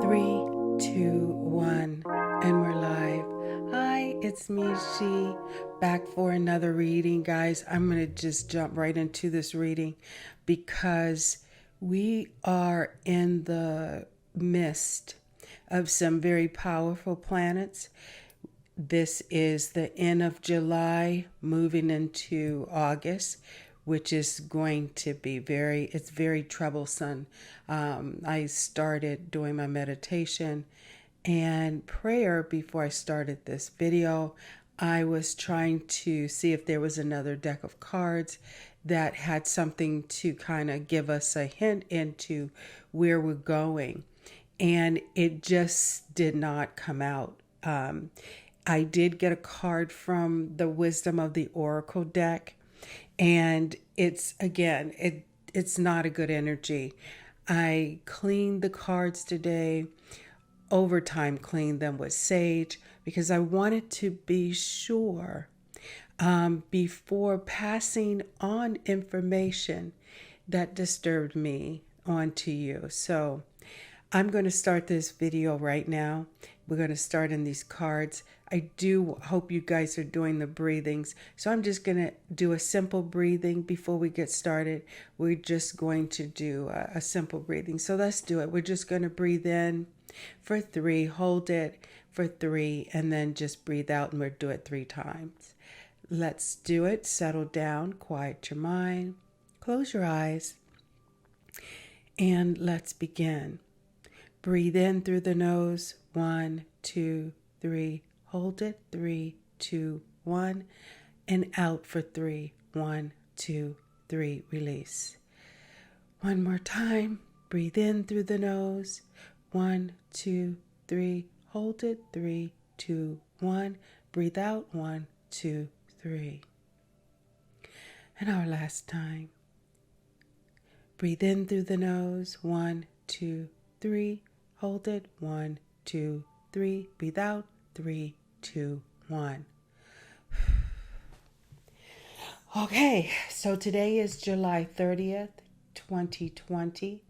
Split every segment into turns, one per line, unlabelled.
Three, two, one, and we're live. Hi, it's me, She, back for another reading, guys. I'm going to just jump right into this reading because we are in the midst of some very powerful planets. This is the end of July, moving into August, which is going to be it's very troublesome. I started doing my meditation and prayer before I started this video. I was trying to see if there was another deck of cards that had something to kind of give us a hint into where we're going. And it just did not come out. I did get a card from the Wisdom of the Oracle deck, and it's not a good energy. I cleaned the cards today, overtime cleaned them with sage because I wanted to be sure before passing on information that disturbed me onto you. So I'm going to start this video right now. We're going to start in these cards. I do hope you guys are doing the breathings. So I'm just going to do a simple breathing before we get started. We're just going to do a simple breathing. So let's do it. We're just going to breathe in for 3, hold it for 3, and then just breathe out, and we'll do it 3 times. Let's do it. Settle down, quiet your mind, close your eyes, and let's begin. Breathe in through the nose, 1, 2, 3. Hold it, 3, 2, 1. And out for 3, 1, 2, 3. Release. One more time. Breathe in through the nose, 1, 2, 3. Hold it, 3, 2, 1. Breathe out, 1, 2, 3. And our last time. Breathe in through the nose, 1, 2, 3. Hold it, 1, 2, 3. Breathe out, 3, 2, 1. Okay, so today is July 30th, 2020.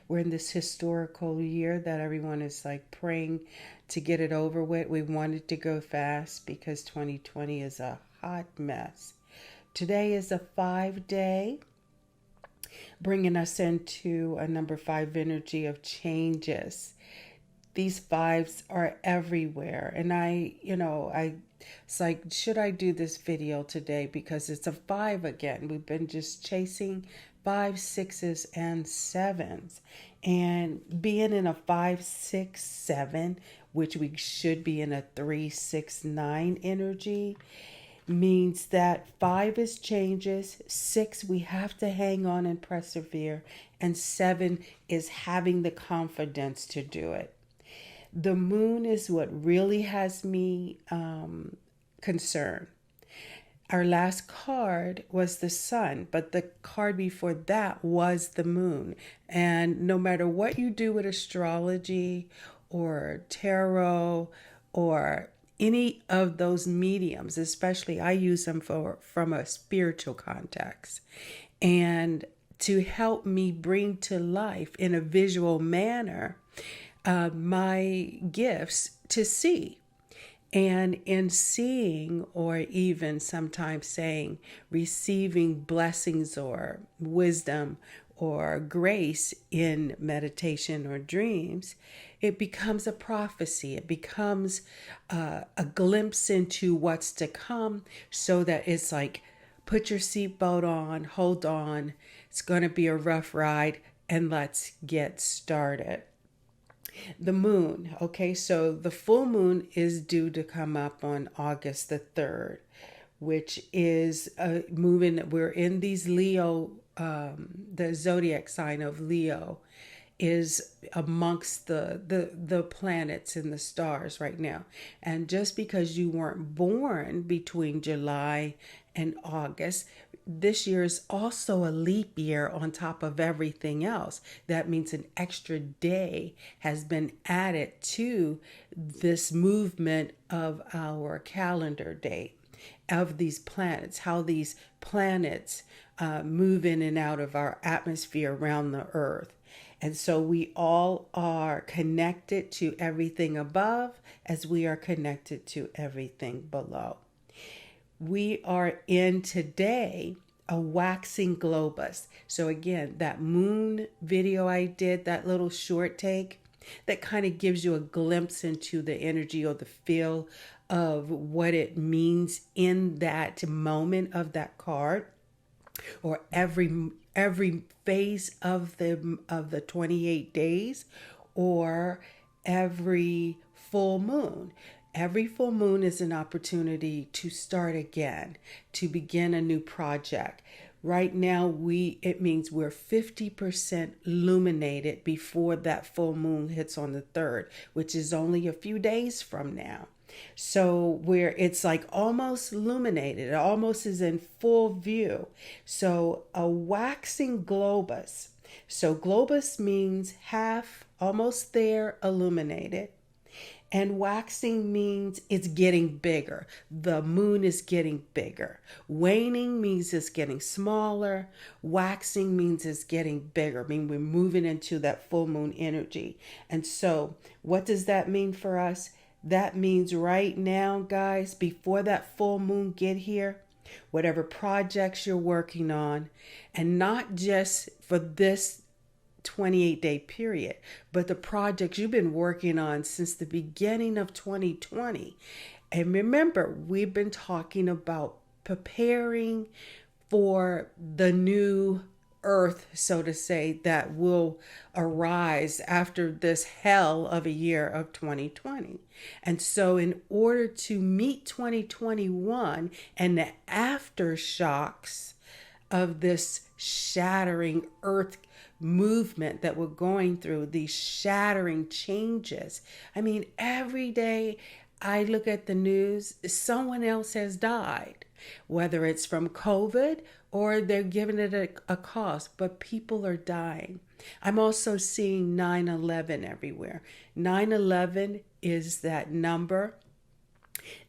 We're in this historical year that everyone is like praying to get it over with. We wanted to go fast because 2020 is a hot mess. Today is a 5-day, bringing us into a number 5 energy of changes. These 5s are everywhere. And it's like, should I do this video today? Because it's a 5 again. We've been just chasing 5, 6s, and 7s. And being in a 5, 6, 7, which we should be in a 3, 6, 9 energy, means that 5 is changes, 6 we have to hang on and persevere, and 7 is having the confidence to do it. The moon is what really has me concerned. Our last card was the sun, but the card before that was the moon. And no matter what you do with astrology or tarot or any of those mediums, especially I use them from a spiritual context, and to help me bring to life in a visual manner my gifts to see. And in seeing, or even sometimes saying, receiving blessings or wisdom or grace in meditation or dreams, it becomes a prophecy. It becomes a glimpse into what's to come, so that it's like, put your seatbelt on, hold on, it's going to be a rough ride, and let's get started. The moon, okay, so the full moon is due to come up on August the 3rd, which is moving. We're in these Leo, the zodiac sign of Leo is amongst the planets and the stars right now. And just because you weren't born between July and August, this year is also a leap year on top of everything else. That means an extra day has been added to this movement of our calendar date of these planets, how these planets move in and out of our atmosphere around the earth. And so we all are connected to everything above as we are connected to everything below. We are in today a waxing globus. So again, that moon video I did, that little short take, that kind of gives you a glimpse into the energy or the feel of what it means in that moment of that card, or every phase of the 28 days, or every full moon. Every full moon is an opportunity to start again, to begin a new project. Right now, it means we're 50% illuminated before that full moon hits on the 3rd, which is only a few days from now. So where it's like almost illuminated, it almost is in full view. So a waxing globus. So globus means half, almost there, illuminated. And waxing means it's getting bigger. The moon is getting bigger. Waning means it's getting smaller. Waxing means it's getting bigger. I mean, we're moving into that full moon energy. And so what does that mean for us? That means right now, guys, before that full moon get here, whatever projects you're working on, and not just for this 28-day period, but the projects you've been working on since the beginning of 2020. And remember, we've been talking about preparing for the new earth, so to say, that will arise after this hell of a year of 2020. And so in order to meet 2021 and the aftershocks of this shattering earth movement that we're going through, these shattering changes. I mean, every day I look at the news, someone else has died, whether it's from COVID or they're giving it a cause, but people are dying. I'm also seeing 9/11 everywhere. 9/11 is that number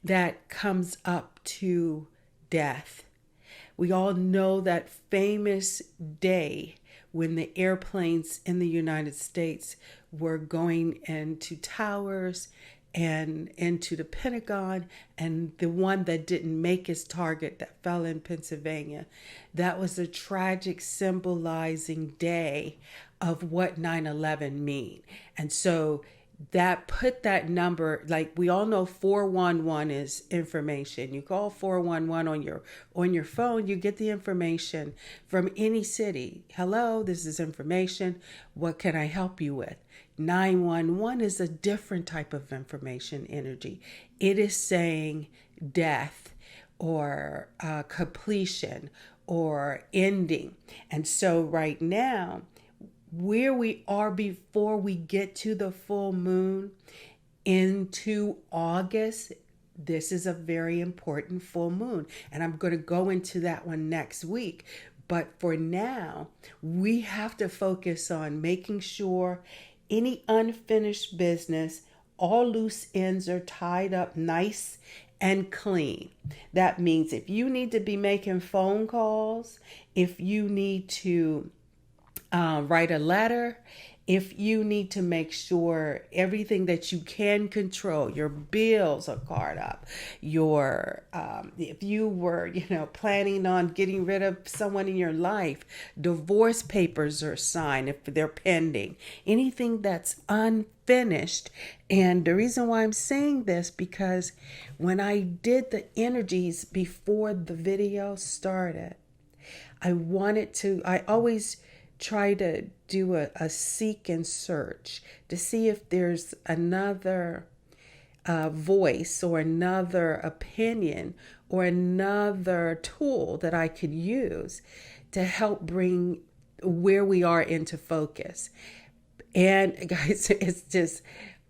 that comes up to death. We all know that famous day when the airplanes in the United States were going into towers and into the Pentagon, and the one that didn't make its target that fell in Pennsylvania. That was a tragic symbolizing day of what 9/11 mean. And so that put that number, like we all know 411 is information. You call 411 on your phone, you get the information from any city. Hello, this is information. What can I help you with? 911 is a different type of information energy. It is saying death or completion or ending. And so right now, where we are before we get to the full moon into August, this is a very important full moon. And I'm going to go into that one next week. But for now, we have to focus on making sure any unfinished business, all loose ends are tied up nice and clean. That means if you need to be making phone calls, if you need to write a letter, if you need to make sure everything that you can control, your bills are caught up, if you were, planning on getting rid of someone in your life, divorce papers are signed if they're pending, anything that's unfinished. And the reason why I'm saying this, because when I did the energies before the video started, I always try to do a seek and search to see if there's another voice or another opinion or another tool that I could use to help bring where we are into focus. And guys, it's just,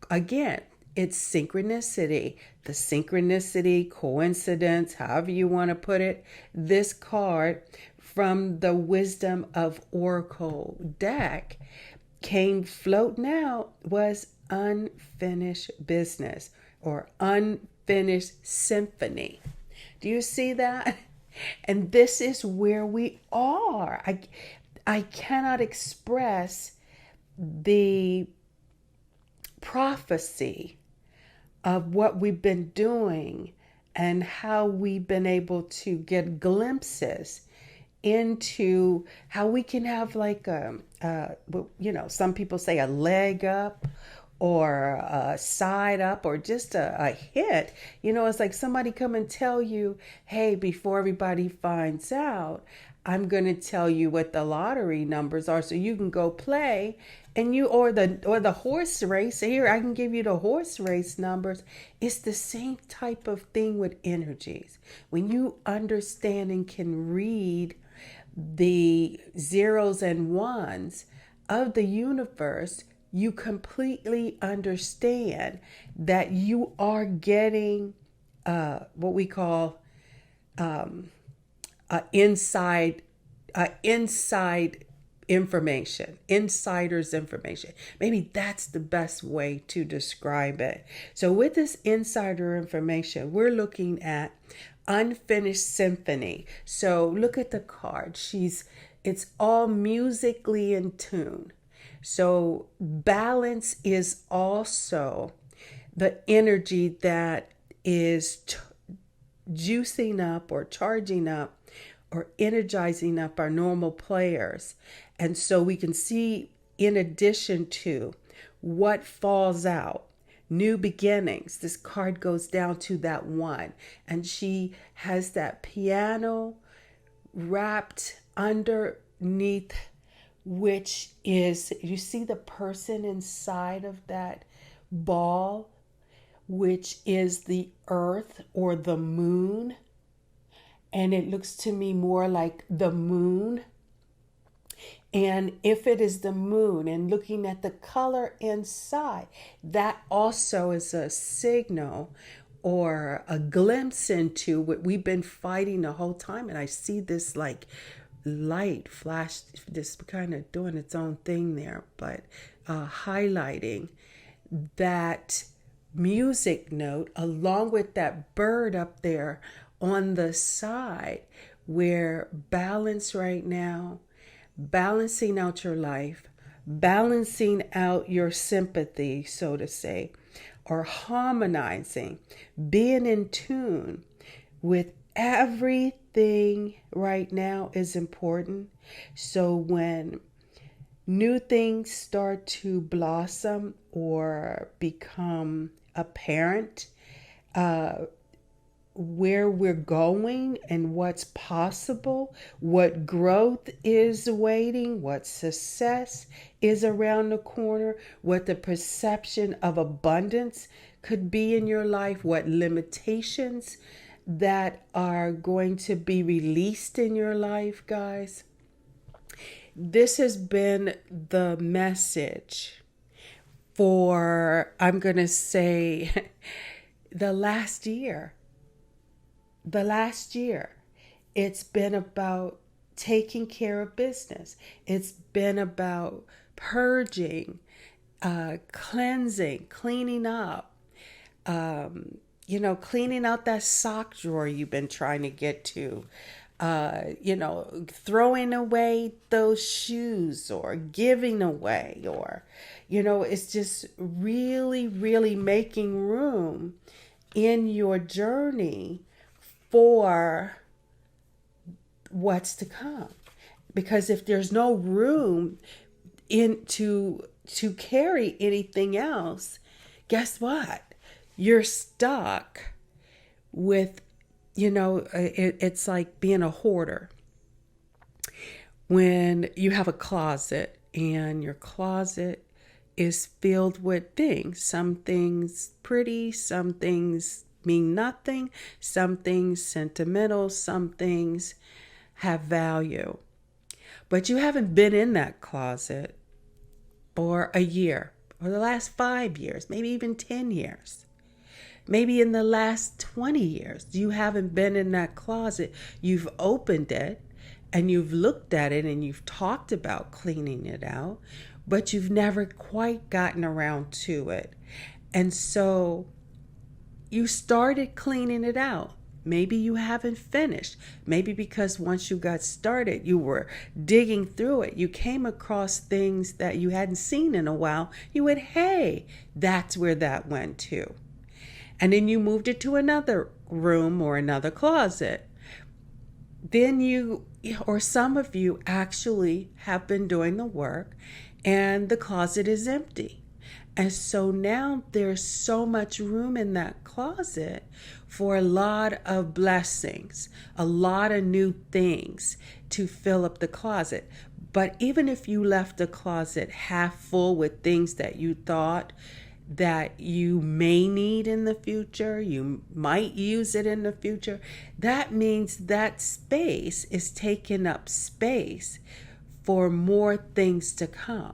again, it's synchronicity. The synchronicity, coincidence, however you want to put it, this card from the Wisdom of Oracle deck came floating out was unfinished business or unfinished symphony. Do you see that? And this is where we are. I cannot express the prophecy of what we've been doing and how we've been able to get glimpses into how we can have like some people say a leg up or a side up or just a hit. It's like somebody come and tell you, hey, before everybody finds out, I'm going to tell you what the lottery numbers are so you can go play. And or the horse race, here I can give you the horse race numbers. It's the same type of thing with energies. When you understand and can read the zeros and ones of the universe, you completely understand that you are getting what we call inside information, insider's information. Maybe that's the best way to describe it. So with this insider information, we're looking at unfinished symphony. So look at the card. It's all musically in tune. So balance is also the energy that is juicing up or charging up or energizing up our normal players. And so we can see, in addition to what falls out, new beginnings. This card goes down to that one. And she has that piano wrapped underneath, which is, you see the person inside of that ball, which is the earth or the moon. And it looks to me more like the moon. And if it is the moon and looking at the color inside, that also is a signal or a glimpse into what we've been fighting the whole time. And I see this like light flash, just kind of doing its own thing there, but highlighting that music note along with that bird up there on the side, where balance right now, balancing out your life, balancing out your sympathy, so to say, or harmonizing, being in tune with everything right now is important. So when new things start to blossom or become apparent, where we're going and what's possible, what growth is waiting, what success is around the corner, what the perception of abundance could be in your life, what limitations that are going to be released in your life, guys. This has been the message for, I'm going to say, the last year. It's been about taking care of business. It's been about purging, cleansing, cleaning up, cleaning out that sock drawer you've been trying to get to, throwing away those shoes or giving away, or, it's just really, really making room in your journey for what's to come. Because if there's no room to carry anything else, guess what? You're stuck with, it's like being a hoarder. When you have a closet and your closet is filled with things, some things pretty, some things mean nothing, some things sentimental, some things have value. But you haven't been in that closet for a year, or the last 5 years, maybe even 10 years. Maybe in the last 20 years, you haven't been in that closet. You've opened it and you've looked at it and you've talked about cleaning it out, but you've never quite gotten around to it. And so you started cleaning it out. Maybe you haven't finished. Maybe because once you got started, you were digging through it. You came across things that you hadn't seen in a while. You went, hey, that's where that went to. And then you moved it to another room or another closet. Then you, or some of you actually have been doing the work and the closet is empty. And so now there's so much room in that closet for a lot of blessings, a lot of new things to fill up the closet. But even if you left the closet half full with things that you thought that you may need in the future, you might use it in the future, that means that space is taking up space for more things to come,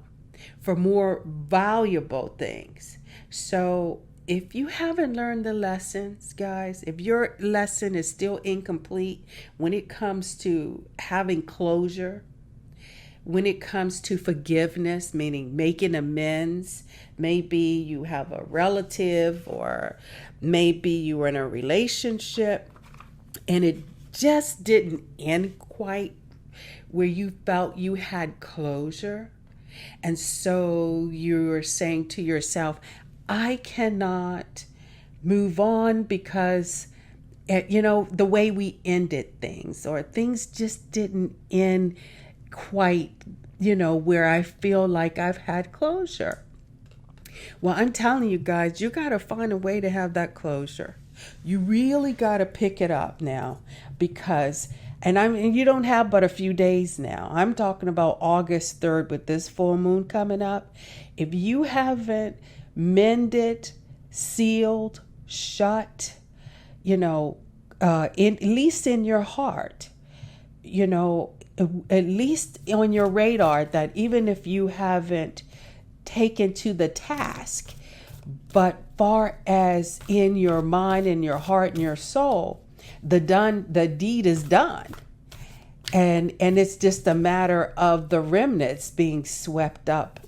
for more valuable things. So if you haven't learned the lessons, guys, if your lesson is still incomplete when it comes to having closure, when it comes to forgiveness, meaning making amends, maybe you have a relative or maybe you were in a relationship and it just didn't end quite where you felt you had closure. And so you're saying to yourself, I cannot move on because, the way we ended things, or things just didn't end quite, where I feel like I've had closure. Well, I'm telling you guys, you got to find a way to have that closure. You really got to pick it up now because, you don't have but a few days now. I'm talking about August 3rd with this full moon coming up. If you haven't mended, sealed, shut, at least in your heart, at least on your radar, that even if you haven't taken to the task, but far as in your mind and your heart and your soul, the deed is done. And it's just a matter of the remnants being swept up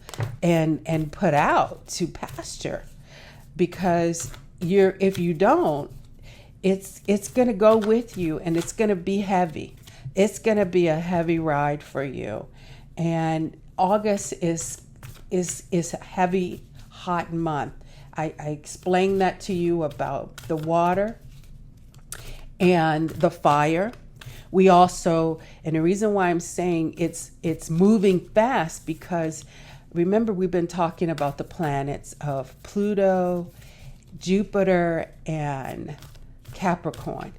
and put out to pasture. Because if you don't, it's going to go with you and it's going to be heavy. It's going to be a heavy ride for you. And August is a heavy, hot month. I explained that to you about the water and the fire. We also, and the reason why I'm saying it's moving fast, because remember we've been talking about the planets of Pluto, Jupiter, and Capricorn.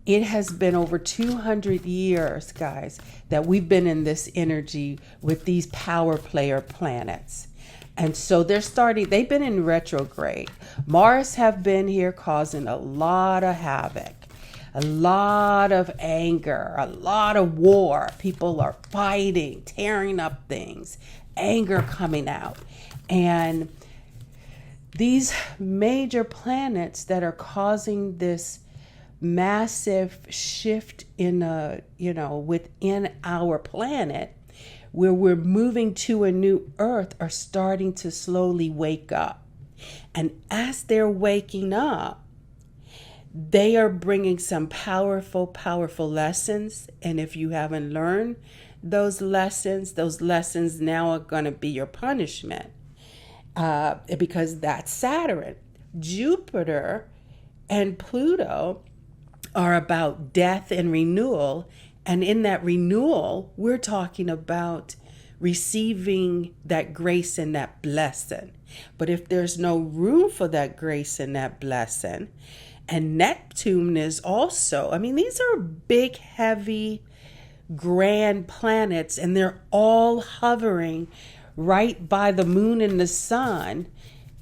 It has been over 200 years, guys, that we've been in this energy with these power player planets. And so they've been in retrograde. Mars have been here causing a lot of havoc, a lot of anger, a lot of war. People are fighting, tearing up things, anger coming out. And these major planets that are causing this massive shift within our planet, where we're moving to a new earth, are starting to slowly wake up. And as they're waking up, they are bringing some powerful, powerful lessons. And if you haven't learned those lessons now are going to be your punishment, because that's Saturn. Jupiter and Pluto are about death and renewal. And in that renewal, we're talking about receiving that grace and that blessing. But if there's no room for that grace and that blessing, and Neptune is also, these are big, heavy, grand planets, and they're all hovering right by the moon and the sun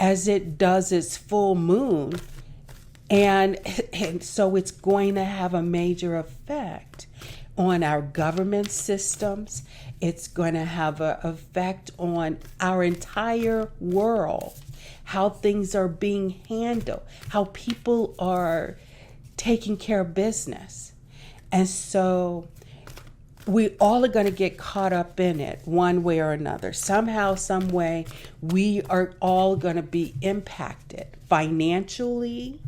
as it does its full moon. And so it's going to have a major effect on our government systems. It's going to have an effect on our entire world, how things are being handled, how people are taking care of business. And so we all are going to get caught up in it one way or another. Somehow, some way, we are all going to be impacted financially,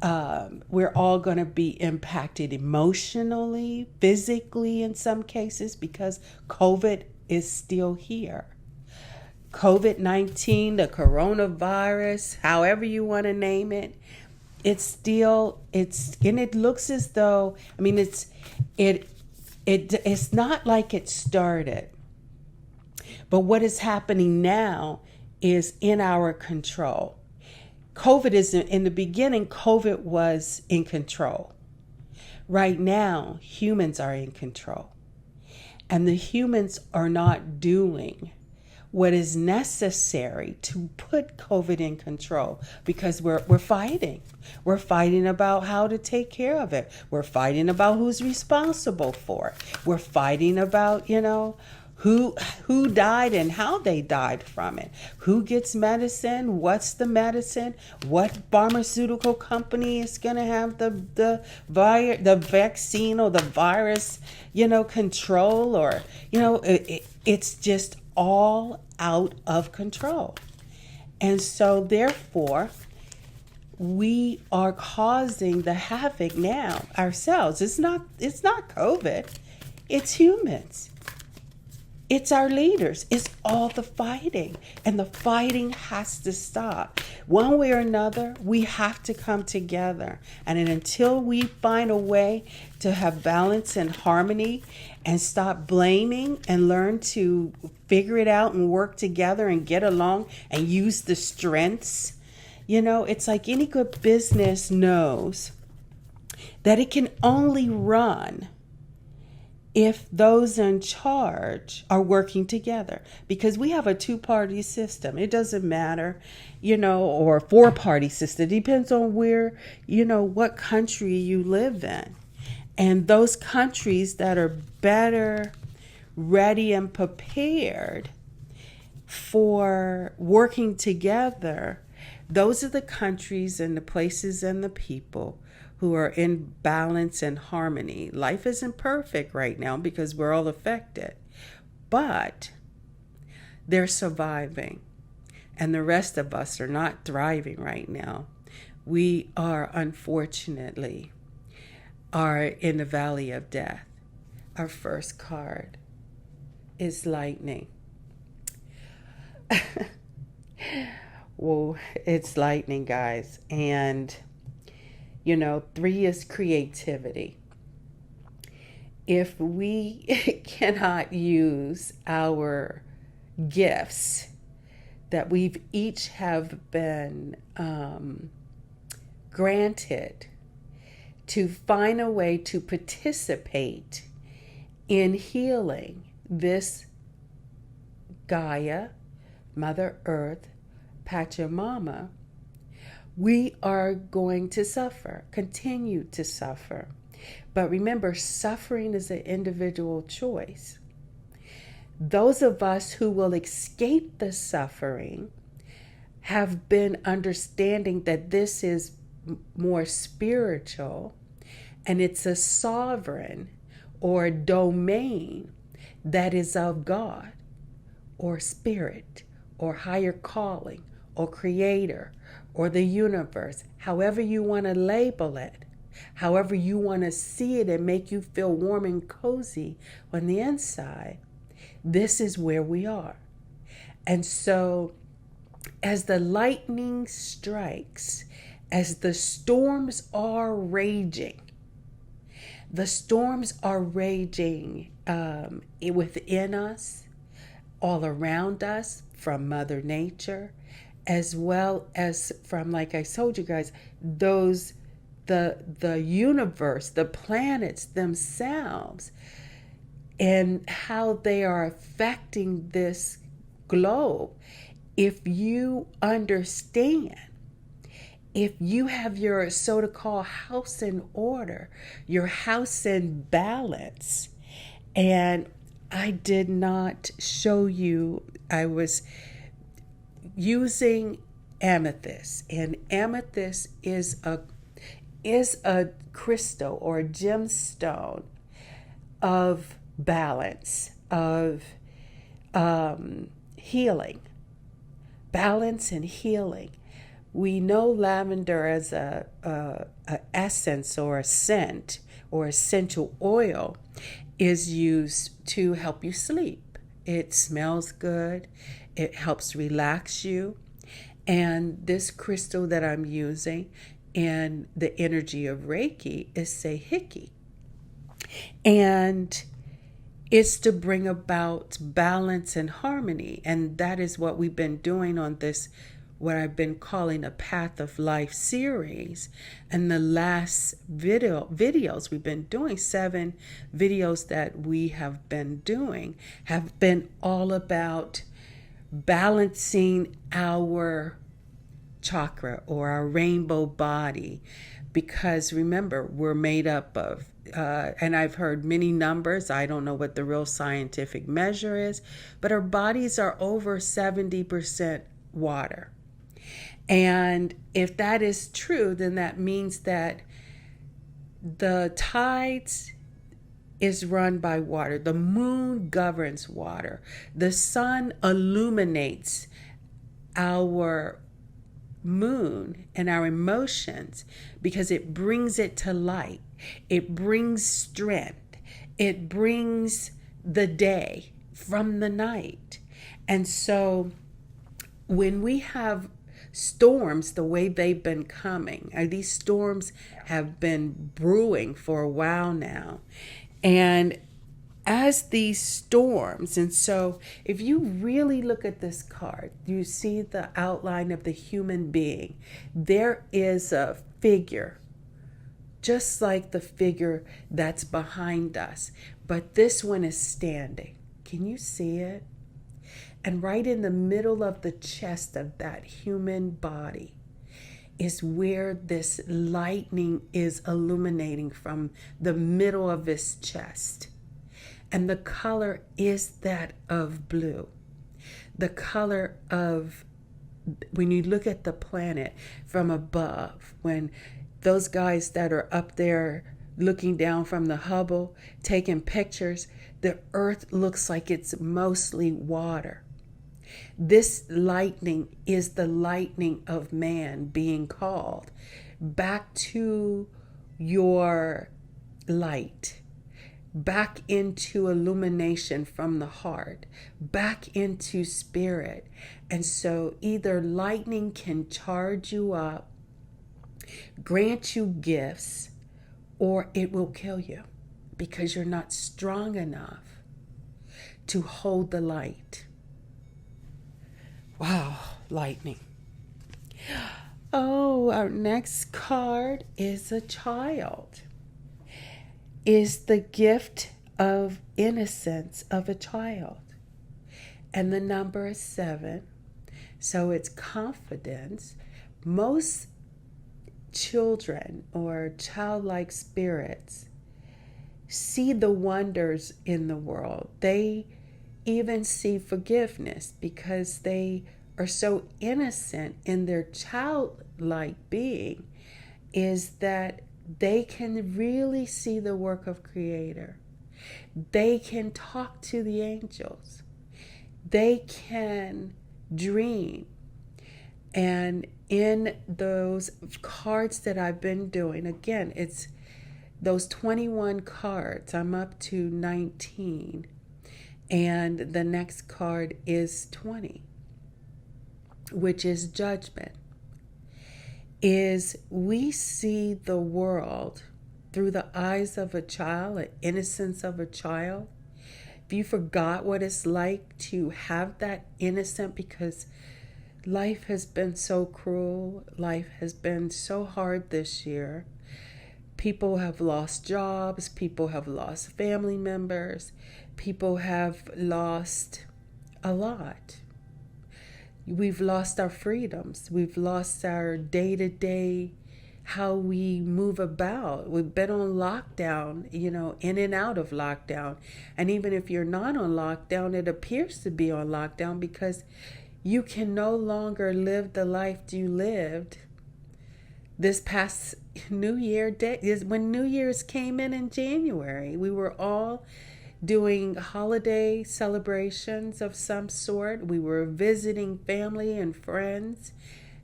We're all going to be impacted emotionally, physically in some cases, because COVID is still here. COVID-19, the coronavirus, however you want to name it, and it looks as though, I mean, it's not like it started. But what is happening now is in our control. COVID isn't, in the beginning, COVID was in control. Right now, humans are in control. And the humans are not doing what is necessary to put COVID in control, because we're fighting. We're fighting about how to take care of it. We're fighting about who's responsible for it. We're fighting about, who died and how they died from it. Who gets medicine? What's the medicine? What pharmaceutical company is going to have the vaccine or the virus, control, or it's just all out of control. And so therefore, we are causing the havoc now ourselves. It's not COVID. It's humans. It's our leaders. It's all the fighting. And the fighting has to stop. One way or another, we have to come together. And until we find a way to have balance and harmony and stop blaming and learn to figure it out and work together and get along and use the strengths, it's like any good business knows that it can only run if those in charge are working together, because we have a two-party system. It doesn't matter, or a four-party system. It depends on where, what country you live in. And those countries that are better ready and prepared for working together, those are the countries and the places and the people who are in balance and harmony. Life isn't perfect right now because we're all affected, but they're surviving. And the rest of us are not thriving right now. We are, unfortunately, in the valley of death. Our first card is lightning. Well, it's lightning, guys. And 3 is creativity. If we cannot use our gifts that we've each have been granted to find a way to participate in healing this Gaia, Mother Earth, Pachamama, we are going to suffer, continue to suffer. But remember, suffering is an individual choice. Those of us who will escape the suffering have been understanding that this is more spiritual, and it's a sovereign or domain that is of God or spirit or higher calling or creator or the universe, however you want to label it, however you want to see it and make you feel warm and cozy on the inside. This is where we are. And so as the lightning strikes, as the storms are raging within us, all around us, from Mother Nature, as well as from, like I told you guys, the universe, the planets themselves, and how they are affecting this globe. If you understand, if you have your so-called house in order, your house in balance, and I did not show you, I was using amethyst, and amethyst is a crystal or a gemstone of balance, of healing, balance and healing. We know lavender as a essence or a scent or essential oil is used to help you sleep. It smells good. It helps relax you. And this crystal that I'm using and the energy of Reiki is Seihiki. And it's to bring about balance and harmony. And that is what we've been doing on this, what I've been calling a Path of Life series. And the last videos we've been doing, 7 videos that we have been doing, have been all about balancing our chakra or our rainbow body. Because remember, we're made up of, and I've heard many numbers. I don't know what the real scientific measure is, but our bodies are over 70% water. And if that is true, then that means that the tides is run by water. The moon governs water. The sun illuminates our moon and our emotions because it brings it to light. It brings strength. It brings the day from the night. And so when we have storms the way they've been coming, these storms have been brewing for a while now. And as these storms, and so if you really look at this card, you see the outline of the human being. There is a figure, just like the figure that's behind us, but this one is standing. Can you see it? And right in the middle of the chest of that human body is where this lightning is illuminating from the middle of his chest. And the color is that of blue. The color of, when you look at the planet from above, when those guys that are up there looking down from the Hubble, taking pictures, the earth looks like it's mostly water. This lightning is the lightning of man being called back to your light, back into illumination from the heart, back into spirit. And so either lightning can charge you up, grant you gifts, or it will kill you because you're not strong enough to hold the light. Wow, lightning. Oh, our next card is a child. Is the gift of innocence of a child. And the number is 7. So it's confidence. Most children or childlike spirits see the wonders in the world. They even see forgiveness because they are so innocent in their childlike being, is that they can really see the work of Creator. They can talk to the angels. They can dream. And in those cards that I've been doing, again, it's those 21 cards. I'm up to 19. And the next card is 20, which is judgment. Is we see the world through the eyes of a child, an innocence of a child. If you forgot what it's like to have that innocent, because life has been so cruel, life has been so hard this year. People have lost jobs, people have lost family members, people have lost a lot. We've lost our freedoms. We've lost our day-to-day, how we move about. We've been on lockdown, in and out of lockdown. And even if you're not on lockdown, it appears to be on lockdown because you can no longer live the life you lived. This past New Year day is when New Year's came in January. We were all doing holiday celebrations of some sort. We were visiting family and friends,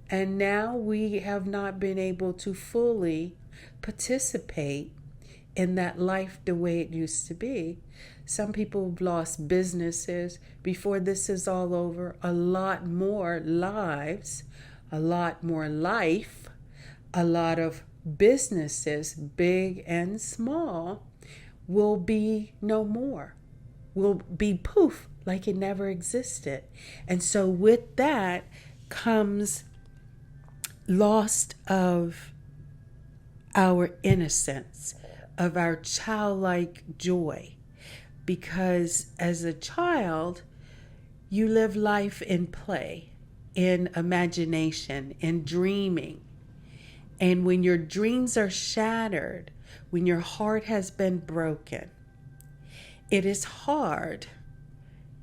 And now we have not been able to fully participate in that life the way it used to be. Some people have lost businesses. Before this is all over, a lot more lives, a lot more life, a lot of businesses, big and small, will be no more, will be poof, like it never existed. And so with that comes loss of our innocence, of our childlike joy. Because as a child, you live life in play, in imagination, in dreaming. And when your dreams are shattered, when your heart has been broken, it is hard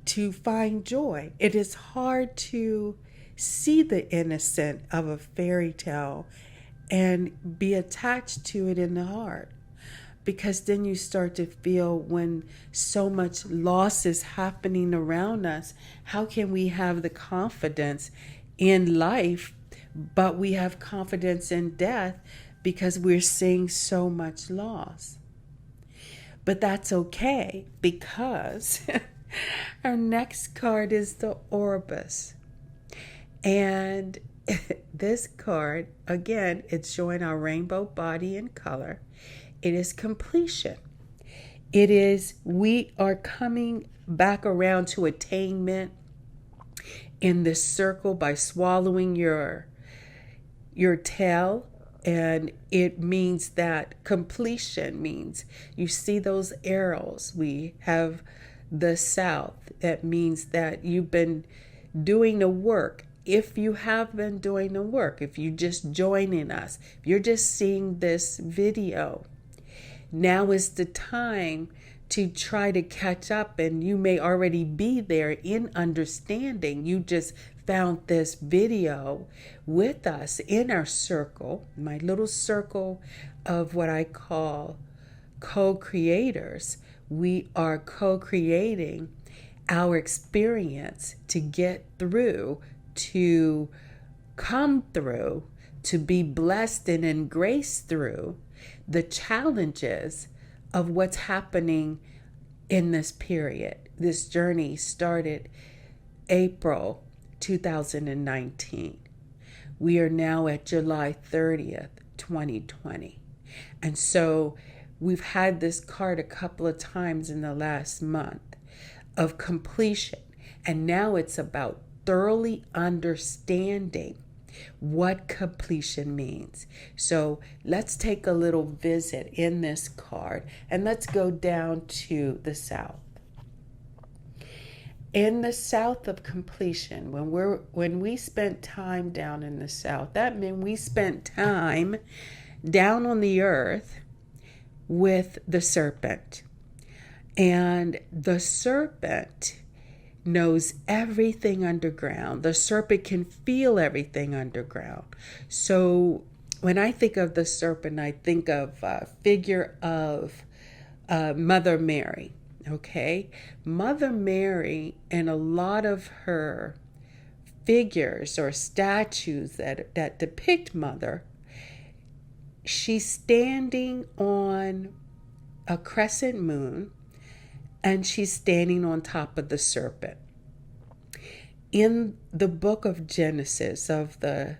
to find joy. It is hard to see the innocent of a fairy tale and be attached to it in the heart. Because then you start to feel, when so much loss is happening around us, how can we have the confidence in life, but we have confidence in death because we're seeing so much loss? But that's okay, because our next card is the Orbis. And this card, again, it's showing our rainbow body in color. It is completion. It is, we are coming back around to attainment in this circle by swallowing your tail. And it means that completion means, you see those arrows. We have the south. That means that you've been doing the work. If you have been doing the work, if you're just joining us, if you're just seeing this video, now is the time to try to catch up, and you may already be there in understanding. You just found this video with us in our circle, my little circle of what I call co-creators. We are co-creating our experience to get through, to come through, to be blessed and engraced through the challenges of what's happening in this period. This journey started April 2019. We are now at July 30th, 2020. And so we've had this card a couple of times in the last month of completion. And now it's about thoroughly understanding what completion means. So let's take a little visit in this card, and let's go down to the south. In the south of completion, when we spent time down in the south, that meant we spent time down on the earth with the serpent. And the serpent knows everything underground. The serpent can feel everything underground. So when I think of the serpent, I think of a figure of Mother Mary. Okay, Mother Mary, and a lot of her figures or statues that depict Mother, she's standing on a crescent moon, and she's standing on top of the serpent. In the book of Genesis of the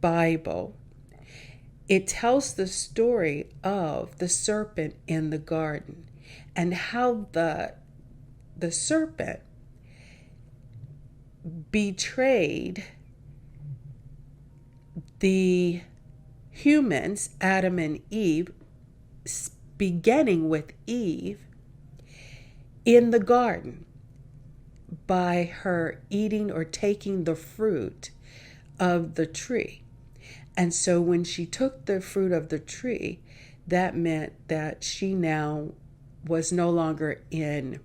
Bible, it tells the story of the serpent in the garden, and how the serpent betrayed the humans, Adam and Eve, beginning with Eve, in the garden, by her eating or taking the fruit of the tree. And so when she took the fruit of the tree, that meant that she now was no longer in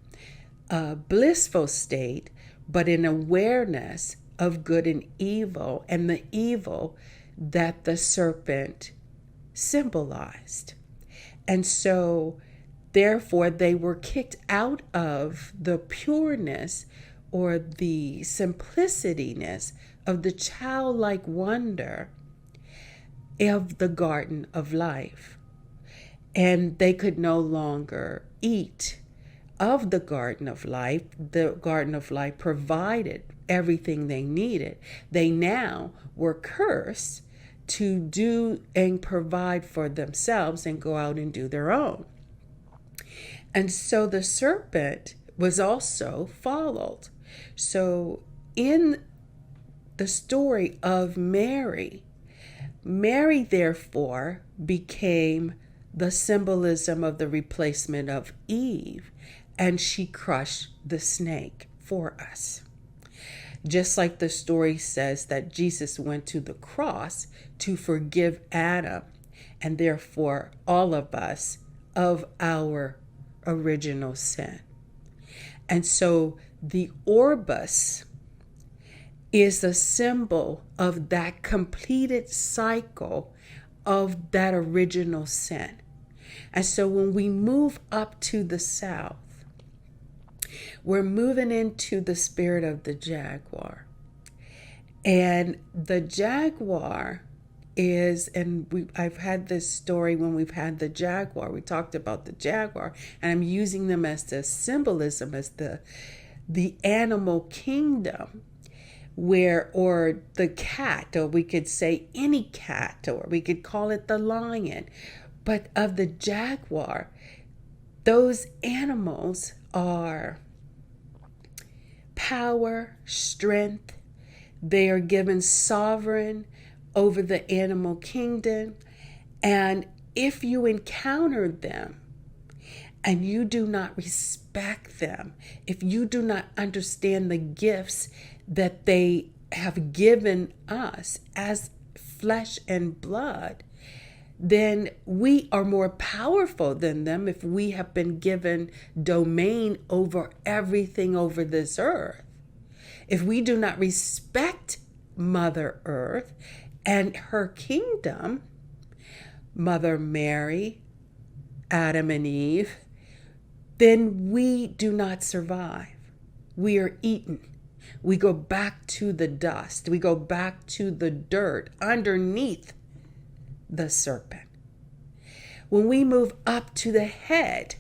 a blissful state, but in awareness of good and evil, and the evil that the serpent symbolized. And so therefore, they were kicked out of the pureness or the simplicityness of the childlike wonder of the garden of life. And they could no longer eat of the garden of life. The garden of life provided everything they needed. They now were cursed to do and provide for themselves and go out and do their own. And so the serpent was also followed. So in the story of Mary, Mary therefore became the symbolism of the replacement of Eve, and she crushed the snake for us. Just like the story says that Jesus went to the cross to forgive Adam and therefore all of us of our original sin. And so the orbus is a symbol of that completed cycle of that original sin. And so when we move up to the south, we're moving into the spirit of the jaguar. And the jaguar is, and I've had this story when we've had the jaguar, we talked about the jaguar, and I'm using them as the symbolism, as the animal kingdom, where, or the cat, or we could say any cat, or we could call it the lion, but of the jaguar, those animals are power, strength. They are given sovereign over the animal kingdom. And if you encounter them and you do not respect them, if you do not understand the gifts that they have given us as flesh and blood, then we are more powerful than them if we have been given domain over everything over this earth. If we do not respect Mother Earth and her kingdom, Mother Mary, Adam and Eve, then we do not survive. We are eaten. We go back to the dust. We go back to the dirt underneath the serpent. When we move up to the head,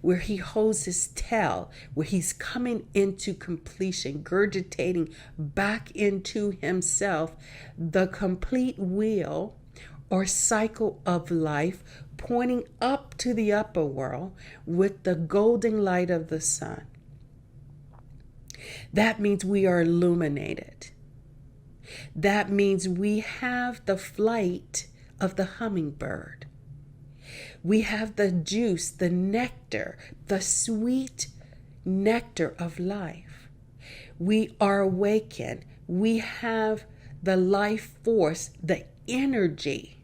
where he holds his tail, where he's coming into completion, gurgitating back into himself, the complete wheel or cycle of life, pointing up to the upper world with the golden light of the sun. That means we are illuminated. That means we have the flight of the hummingbird. We have the juice, the nectar, the sweet nectar of life. We are awakened. We have the life force, the energy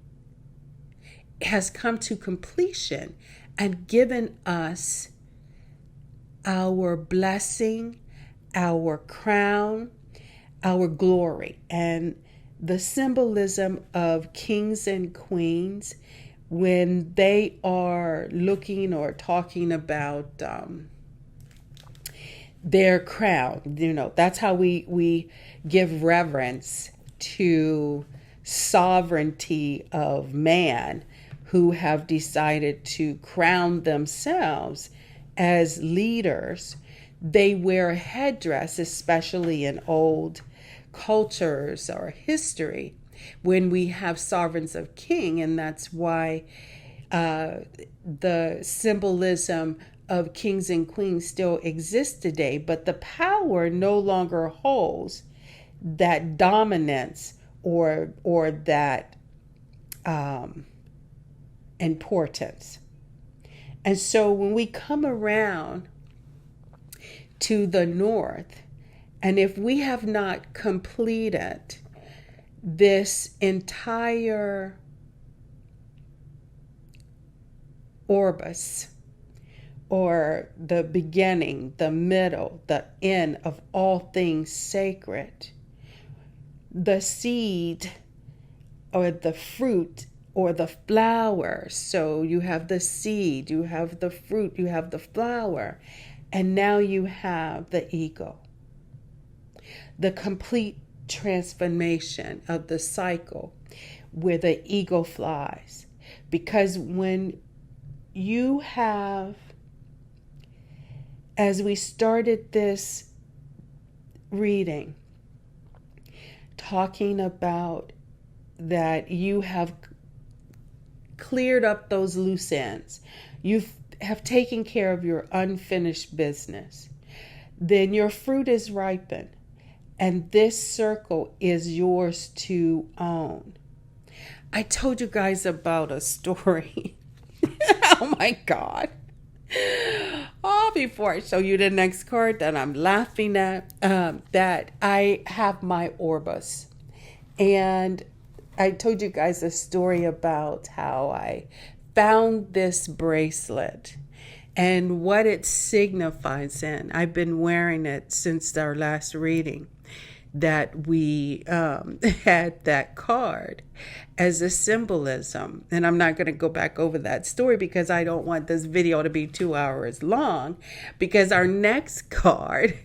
has come to completion and given us our blessing, our crown, our glory. And the symbolism of kings and queens, when they are looking or talking about their crown, that's how we give reverence to sovereignty of man who have decided to crown themselves as leaders. They wear a headdress, especially in old cultures or history, when we have sovereigns of king, and that's why the symbolism of kings and queens still exists today, but the power no longer holds that dominance or that importance. And so when we come around to the north, and if we have not completed this entire orbus, or the beginning, the middle, the end of all things sacred, the seed or the fruit or the flower. So you have the seed, you have the fruit, you have the flower, and now you have the ego, the complete transformation of the cycle where the ego flies. Because when you have, as we started this reading, talking about that you have cleared up those loose ends, you have taken care of your unfinished business, then your fruit is ripened. And this circle is yours to own. I told you guys about a story. Oh my God. Oh, before I show you the next card that I'm laughing at, that I have my Orbis. And I told you guys a story about how I found this bracelet and what it signifies in. I've been wearing it since our last reading that we had that card as a symbolism. And I'm not going to go back over that story because I don't want this video to be 2 hours long, because our next card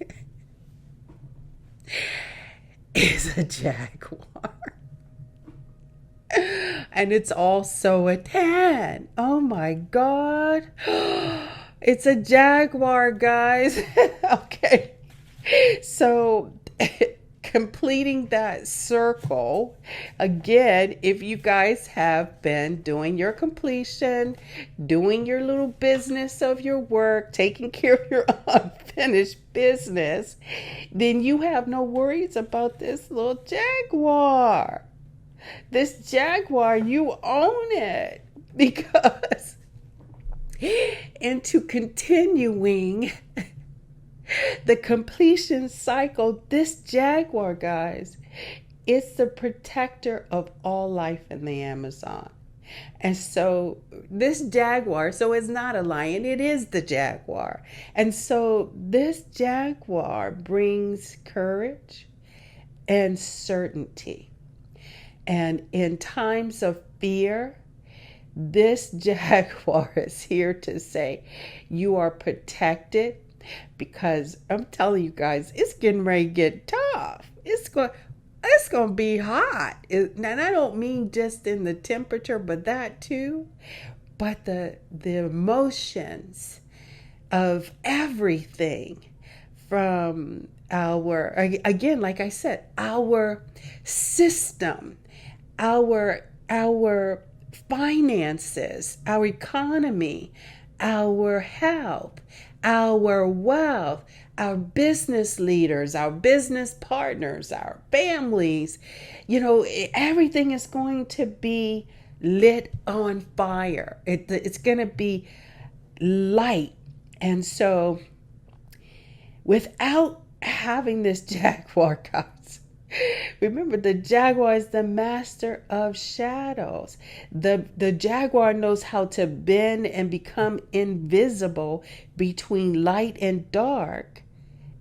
is a jaguar. And it's also a 10. Oh my God. It's a jaguar, guys. Okay. So completing that circle, again, if you guys have been doing your completion, doing your little business of your work, taking care of your unfinished business, then you have no worries about this little jaguar. This jaguar, you own it, because into continuing the completion cycle, this jaguar, guys, it's the protector of all life in the Amazon. And so this jaguar, so it's not a lion, it is the jaguar. And so this jaguar brings courage and certainty. And in times of fear, this jaguar is here to say you are protected, because I'm telling you guys, it's getting ready to get tough. It's going to be hot. And I don't mean just in the temperature, but that too. But the emotions of everything from our, again, like I said, our system, our finances, our economy, our health, our wealth, our business leaders, our business partners, our families, everything is going to be lit on fire. It's going to be light. And so without having this jaguar, guys, remember, the jaguar is the master of shadows. The jaguar knows how to bend and become invisible between light and dark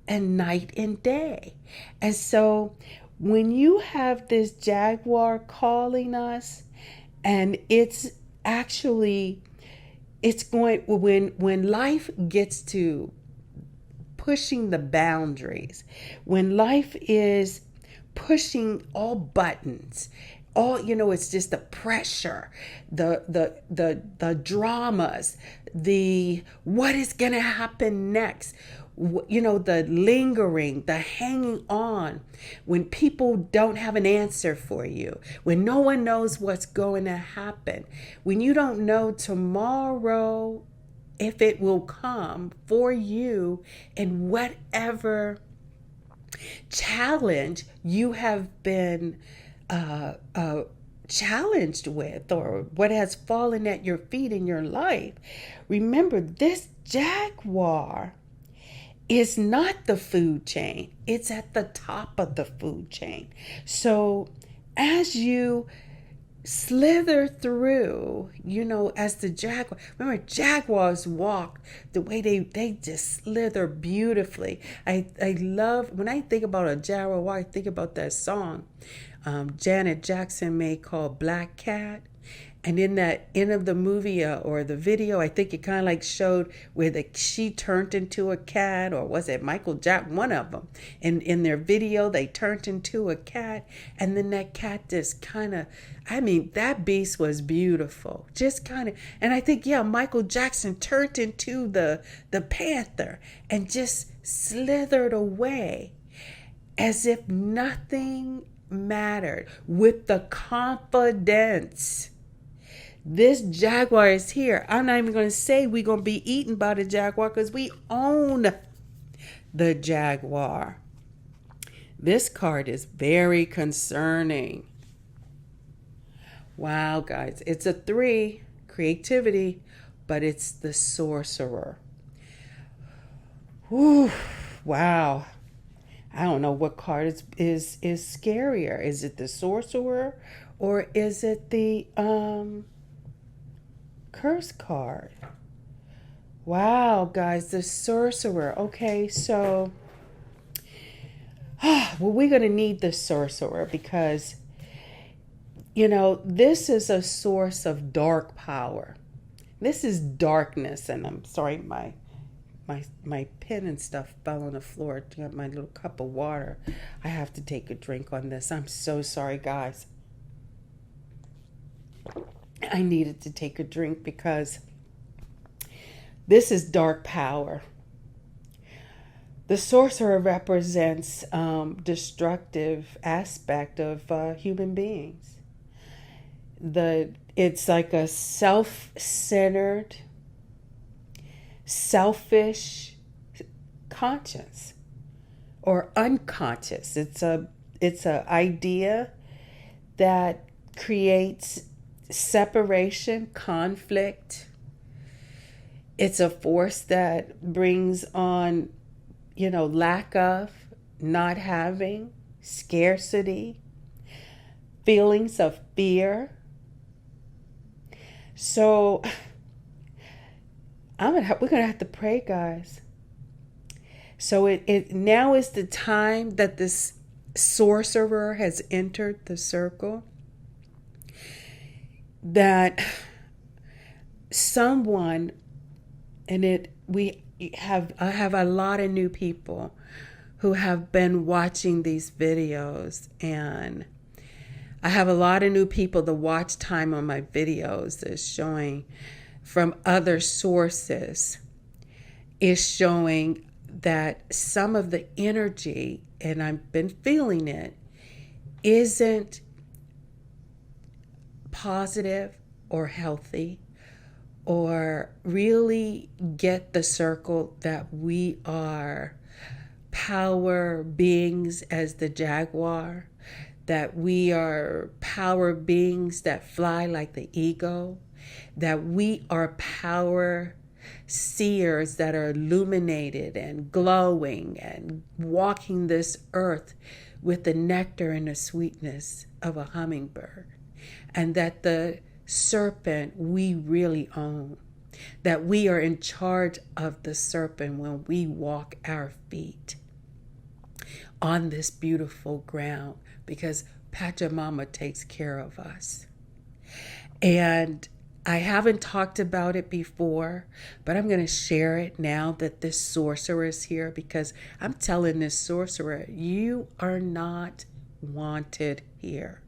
and night and day. And so when you have this jaguar calling us, and it's going, when life gets to pushing the boundaries, when life is pushing all buttons, it's just the pressure, the dramas, the what is going to happen next, the lingering, the hanging on, when people don't have an answer for you, when no one knows what's going to happen, when you don't know tomorrow if it will come for you, and whatever challenge you have been challenged with, or what has fallen at your feet in your life. Remember, this jaguar is not the food chain. It's at the top of the food chain. So as you slither through, as the jaguar, remember, jaguars walk the way they just slither beautifully. I love, when I think about a jaguar, I think about that song Janet Jackson made called Black Cat. And in that end of the movie or the video, I think it kind of like showed where she turned into a cat, or was it Michael Jackson? One of them. And in their video, they turned into a cat. And then that cat just kind of, I mean, that beast was beautiful. Just kind of, and I think, yeah, Michael Jackson turned into the panther and just slithered away as if nothing mattered, with the confidence. This jaguar is here. I'm not even going to say we're going to be eaten by the jaguar, because we own the jaguar. This card is very concerning. Wow, guys. It's a 3, creativity, but it's the sorcerer. Whew, wow. I don't know what card is scarier. Is it the sorcerer, or is it the curse card? Wow, guys, the sorcerer. Okay, so well, we're going to need the sorcerer, because this is a source of dark power. This is darkness. And I'm sorry, my pen and stuff fell on the floor. To get my little cup of water. I have to take a drink on this. I'm so sorry, guys. I needed to take a drink because this is dark power. The sorcerer represents destructive aspect of human beings. It's like a self-centered, selfish conscience or unconscious. It's a idea that creates separation, conflict. It's a force that brings on, lack of, not having, scarcity, feelings of fear. So we're gonna have to pray, guys. So it now is the time that this sorcerer has entered the circle, that someone, and I have a lot of new people who have been watching these videos, and I have a lot of new people. The watch time on my videos is showing from other sources, is showing that some of the energy, and I've been feeling it, isn't positive or healthy, or really get the circle that we are power beings as the jaguar, that we are power beings that fly like the eagle, that we are power seers that are illuminated and glowing and walking this earth with the nectar and the sweetness of a hummingbird, and that the serpent we really own, that we are in charge of the serpent when we walk our feet on this beautiful ground, because Pachamama takes care of us. And I haven't talked about it before, but I'm going to share it now that this sorcerer is here, because I'm telling this sorcerer, you are not wanted here.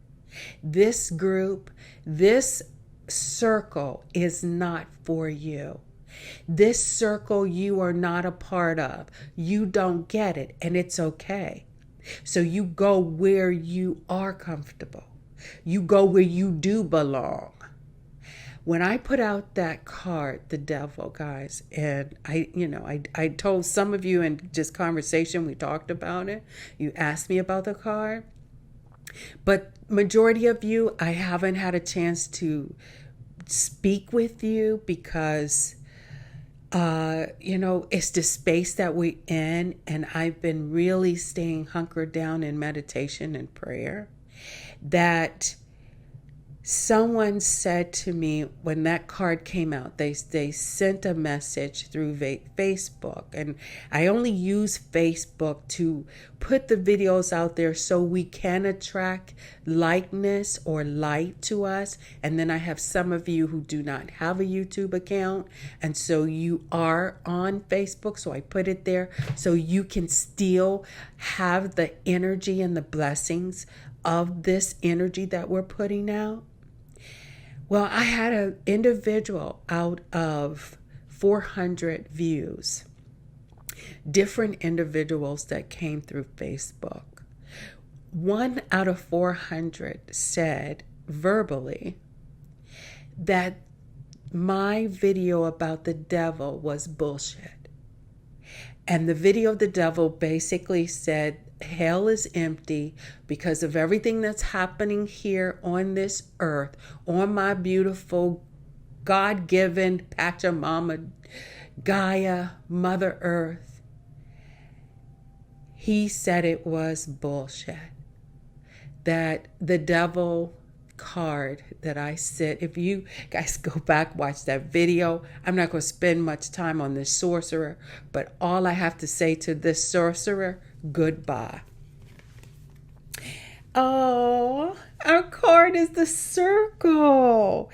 This group, this circle is not for you. This circle you are not a part of. You don't get it, and it's okay. So you go where you are comfortable. You go where you do belong. When I put out that card, the devil, guys, and I told some of you in just conversation, we talked about it. You asked me about the card. But majority of you, I haven't had a chance to speak with you because, it's the space that we're in. And I've been really staying hunkered down in meditation and prayer, that Someone said to me when that card came out, they sent a message through Facebook, and I only use Facebook to put the videos out there so we can attract likeness or light to us. And then I have some of you who do not have a YouTube account, and so you are on Facebook, so I put it there so you can still have the energy and the blessings of this energy that we're putting out. Well, I had an individual out of 400 views, different individuals that came through Facebook. 1 out of 400 said verbally that my video about the devil was bullshit. And the video of the devil basically said, hell is empty because of everything that's happening here on this earth, on my beautiful God-given Pachamama, Gaia, Mother Earth. He said it was bullshit. That the devil card that I said, if you guys go back, watch that video. I'm not going to spend much time on this sorcerer, but all I have to say to this sorcerer, goodbye. Oh, our card is the circle.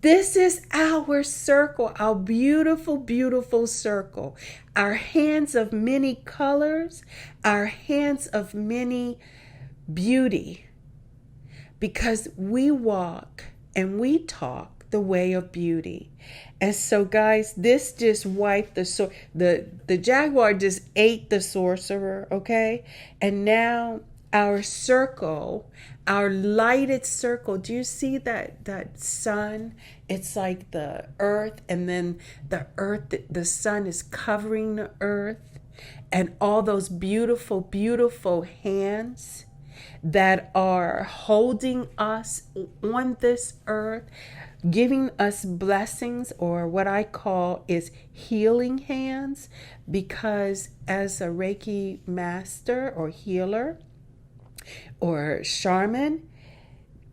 This is our circle, our beautiful, beautiful circle. Our hands of many colors, our hands of many beauty. Because we walk and we talk the way of beauty. And so, guys, this just wiped the jaguar just ate the sorcerer, okay? And now our circle, our lighted circle, do you see that sun? It's like the earth, and then the earth, the sun is covering the earth, and all those beautiful, beautiful hands that are holding us on this earth, giving us blessings, or what I call is healing hands, because as a Reiki master or healer or shaman,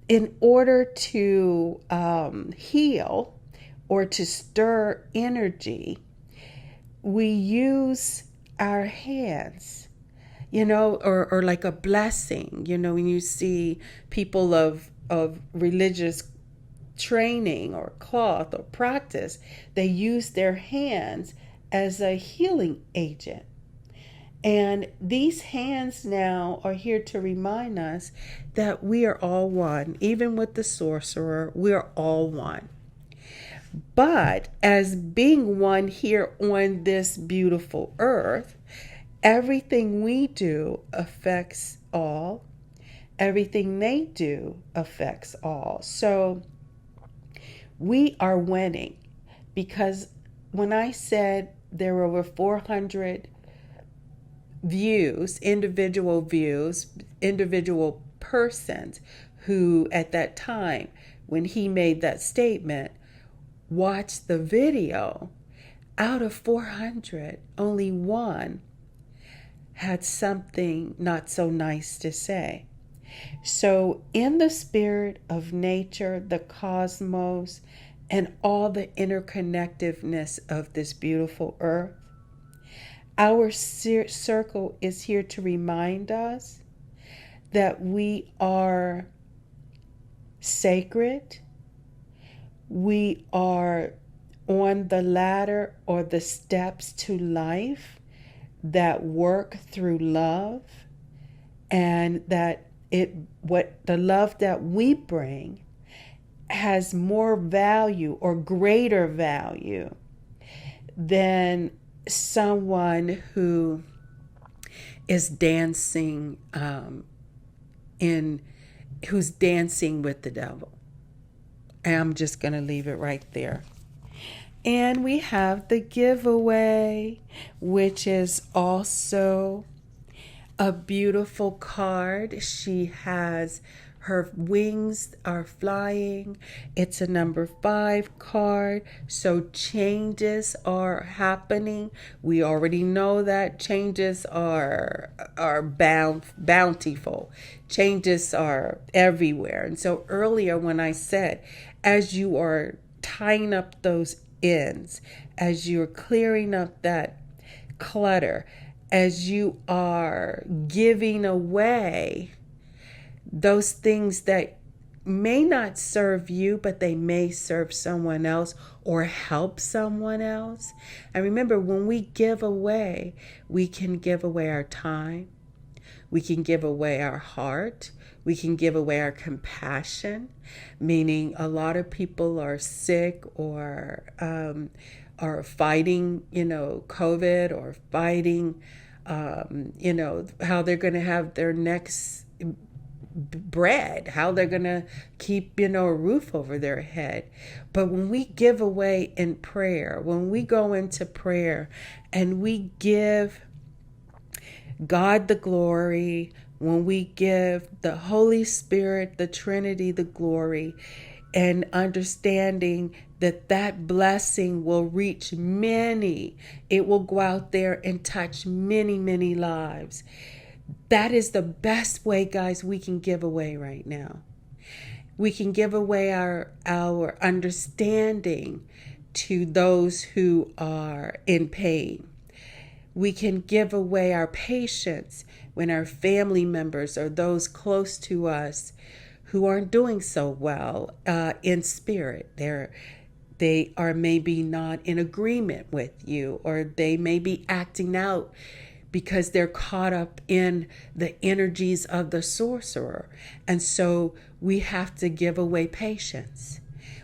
in order to heal or to stir energy, we use our hands, or like a blessing. When you see people of religious training or cloth or practice, they use their hands as a healing agent. And these hands now are here to remind us that we are all one. Even with the sorcerer, we are all one. But as being one here on this beautiful earth, everything we do affects all. Everything they do affects all. So we are winning, because when I said there were over 400 views, individual persons who at that time, when he made that statement, watched the video, out of 400, only one had something not so nice to say. So in the spirit of nature, the cosmos, and all the interconnectedness of this beautiful earth, our circle is here to remind us that we are sacred. We are on the ladder or the steps to life that work through love, and that the love that we bring has more value or greater value than someone who is dancing who's dancing with the devil. And I'm just going to leave it right there. And we have the giveaway, which is also a beautiful card. She has Her wings are flying. It's a number 5 card. So changes are happening. We already know that changes are bountiful. Changes are everywhere. And so earlier when I said, as you are tying up those ends, as you're clearing up that clutter, as you are giving away those things that may not serve you, but they may serve someone else or help someone else. And remember, when we give away, we can give away our time, we can give away our heart, we can give away our compassion, meaning a lot of people are sick or are fighting, COVID, or fighting, how they're going to have their next bread, how they're going to keep, a roof over their head. But when we give away in prayer, when we go into prayer and we give God the glory, when we give the Holy Spirit, the Trinity, the glory, and understanding that that blessing will reach many, it will go out there and touch many, many lives. That is the best way, guys, we can give away right now. We can give away our understanding to those who are in pain. We can give away our patience when our family members or those close to us who aren't doing so well in spirit. They are maybe not in agreement with you, or they may be acting out because they're caught up in the energies of the sorcerer. And so we have to give away patience.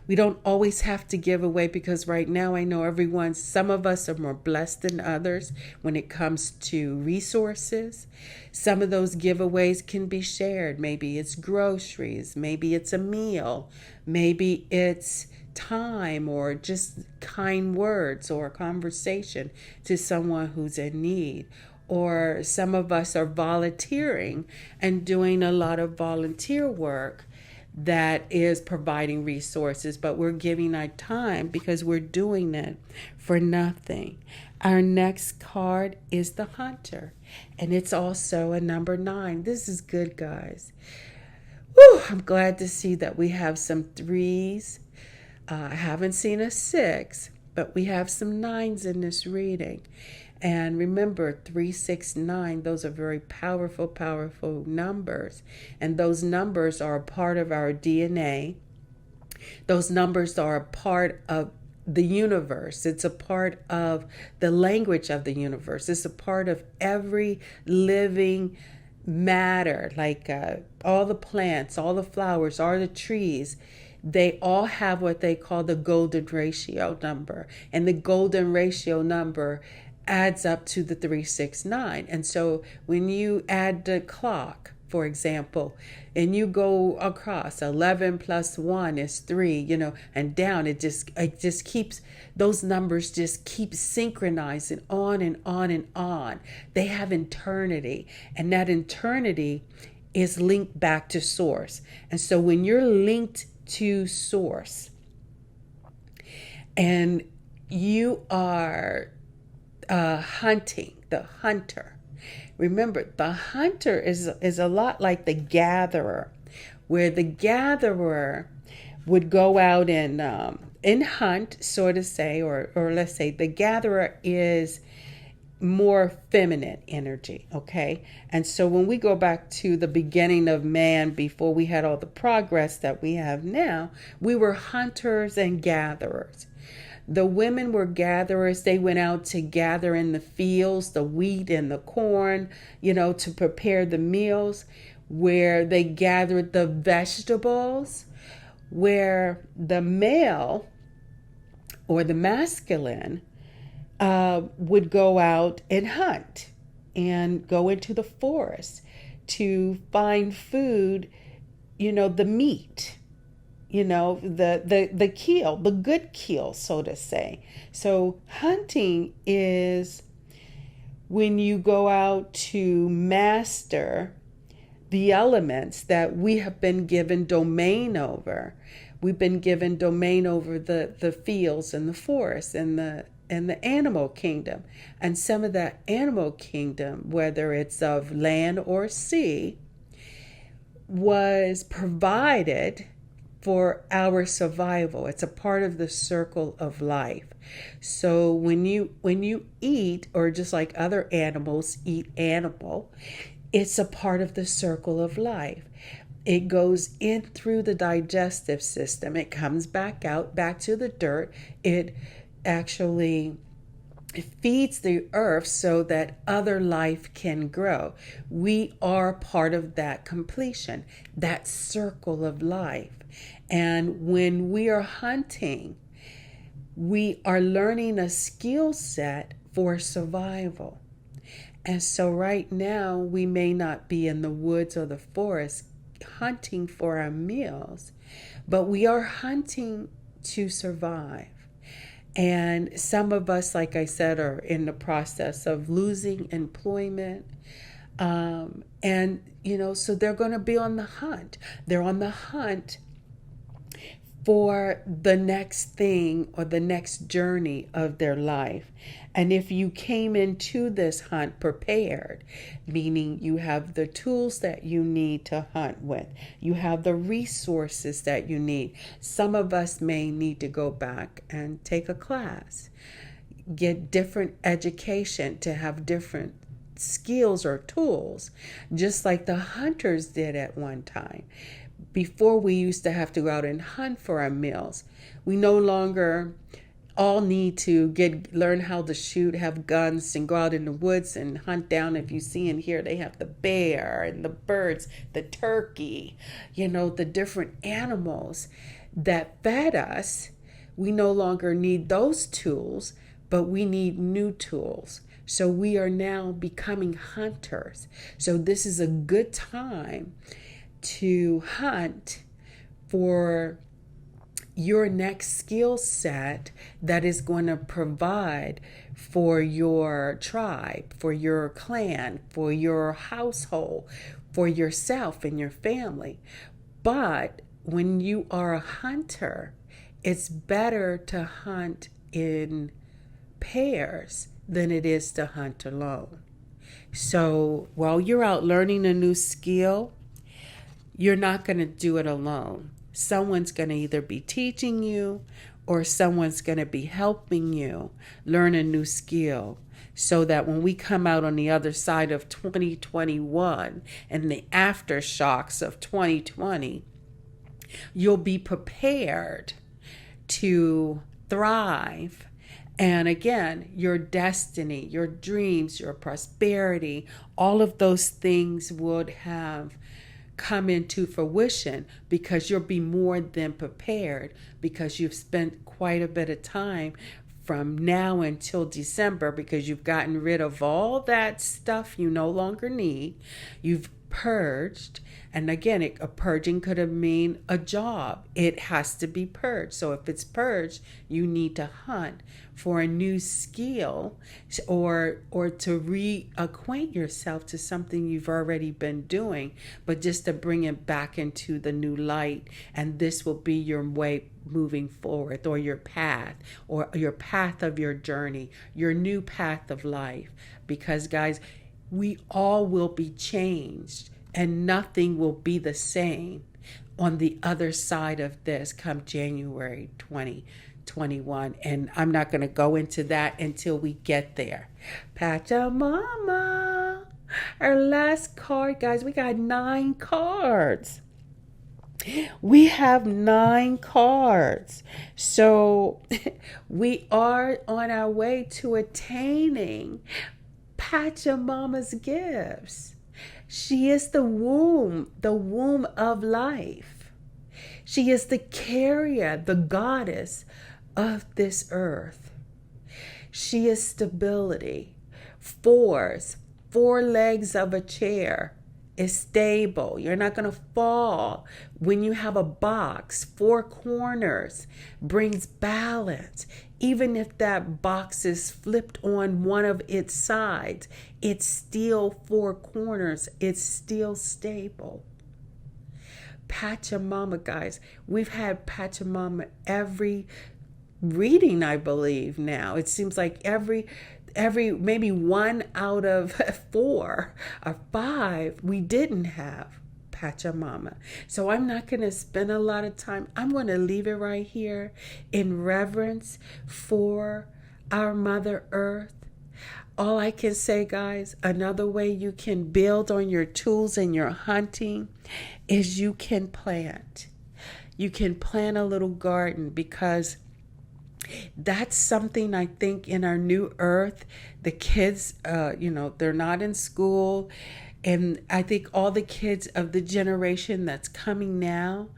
We don't always have to give away, because right now I know some of us are more blessed than others when it comes to resources. Some of those giveaways can be shared. Maybe it's groceries, maybe it's a meal, maybe it's time, or just kind words or a conversation to someone who's in need. Or some of us are volunteering and doing a lot of volunteer work that is providing resources, but we're giving our time because we're doing it for nothing. Our next card is the Hunter, and it's also a number 9. This is good, guys. Woo, I'm glad to see that we have some 3s. I haven't seen a 6, but we have some 9s in this reading. And remember, 3, 6, 9, those are very powerful, powerful numbers. And those numbers are a part of our DNA. Those numbers are a part of the universe. It's a part of the language of the universe. It's a part of every living matter, like all the plants, all the flowers, all the trees. They all have what they call the golden ratio number. And the golden ratio number adds up to the 369. And so when you add the clock, for example, and you go across 11 plus 1 is 3, and down, it just keeps, those numbers just keep synchronizing on and on and on. They have eternity, and that eternity is linked back to source. And so when you're linked to source and you are hunting, the hunter. Remember, the hunter is a lot like the gatherer, where the gatherer would go out and hunt, so to say, or let's say the gatherer is more feminine energy, okay? And so when we go back to the beginning of man, before we had all the progress that we have now, we were hunters and gatherers. The women were gatherers. They went out to gather in the fields, the wheat and the corn, to prepare the meals, where they gathered the vegetables, where the male or the masculine would go out and hunt and go into the forest to find food, the meat, the kill, the good kill, so to say. So hunting is when you go out to master the elements that we have been given domain over. We've been given domain over the fields and the forests and the animal kingdom. And some of that animal kingdom, whether it's of land or sea, was provided for our survival. It's a part of the circle of life. So when you eat, or just like other animals eat animal, it's a part of the circle of life. It goes in through the digestive system. It comes back out, back to the dirt. It actually feeds the earth so that other life can grow. We are part of that completion, that circle of life. And when we are hunting, we are learning a skill set for survival. And so right now, we may not be in the woods or the forest hunting for our meals, but we are hunting to survive. And some of us, like I said, are in the process of losing employment. So they're going to be on the hunt. They're on the hunt for the next thing or the next journey of their life. And if you came into this hunt prepared, meaning you have the tools that you need to hunt with, you have the resources that you need. Some of us may need to go back and take a class, get different education to have different skills or tools, just like the hunters did at one time. Before, we used to have to go out and hunt for our meals. We no longer all need to learn how to shoot, have guns, and go out in the woods and hunt down. If you see in here, they have the bear and the birds, the turkey, the different animals that fed us. We no longer need those tools, but we need new tools. So we are now becoming hunters. So this is a good time to hunt for your next skill set that is going to provide for your tribe, for your clan, for your household, for yourself and your family. But when you are a hunter, it's better to hunt in pairs than it is to hunt alone. So while you're out learning a new skill, you're not going to do it alone. Someone's going to either be teaching you or someone's going to be helping you learn a new skill, so that when we come out on the other side of 2021 and the aftershocks of 2020, you'll be prepared to thrive. And again, your destiny, your dreams, your prosperity, all of those things would have come into fruition because you'll be more than prepared, because you've spent quite a bit of time from now until December, because you've gotten rid of all that stuff you no longer need. You've purged. And again, a purging could have mean a job. It has to be purged. So if it's purged, you need to hunt for a new skill, or to reacquaint yourself to something you've already been doing, but just to bring it back into the new light. And this will be your way moving forward, or your path of your journey, your new path of life. Because guys, we all will be changed, and nothing will be the same on the other side of this come January 2021. And I'm not going to go into that until we get there. Pachamama. Our last card, guys. We got 9 cards. We have 9 cards. So we are on our way to attaining Pachamama's gifts. She is the womb of life. She is the carrier, the goddess of this earth. She is stability. 4 legs of a chair It's stable. You're not going to fall. When you have a box, 4 corners brings balance. Even if that box is flipped on one of its sides, it's still 4 corners. It's still stable. Pachamama, guys. We've had Pachamama every reading, I believe now. It seems like every maybe 1 out of 4 or 5 we didn't have Pachamama. So I'm not going to spend a lot of time. I'm going to leave it right here in reverence for our Mother Earth. All I can say, guys, another way you can build on your tools and your hunting is you can plant. You can plant a little garden, because that's something I think in our new earth, the kids, they're not in school. And I think all the kids of the generation that's coming now,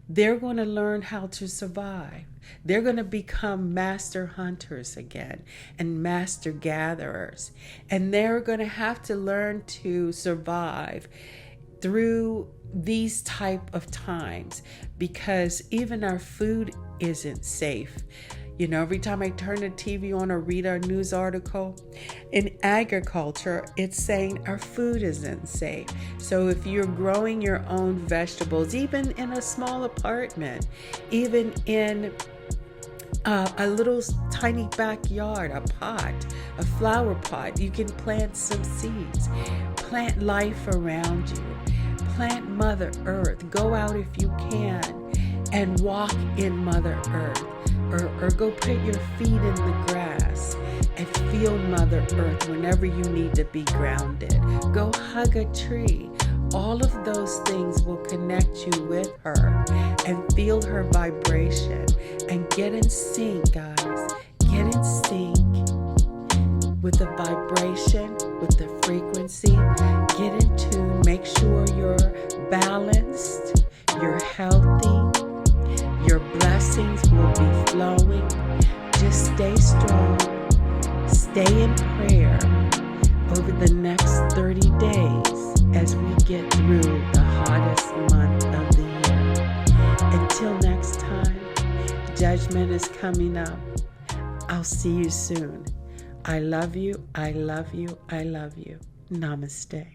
they're going to learn how to survive. They're going to become master hunters again and master gatherers. And they're going to have to learn to survive through these type of times, because even our food isn't safe. You know, every time I turn the TV on or read a news article, in agriculture, it's saying our food isn't safe. So if you're growing your own vegetables, even in a small apartment, even in a little tiny backyard, a pot, a flower pot, you can plant some seeds. Plant life around you. Plant Mother Earth. Go out if you can and walk in Mother Earth. Or go put your feet in the grass and feel Mother Earth whenever you need to be grounded. Go hug a tree. All of those things will connect you with her and feel her vibration, and get in sync, guys. Get in sync with the vibration, with the frequency. Get in tune. Make sure you're balanced, you're healthy. Your blessings will be flowing. Just stay strong. Stay in prayer over the next 30 days as we get through the hottest month of the year. Until next time, judgment is coming up. I'll see you soon. I love you. I love you. I love you. Namaste.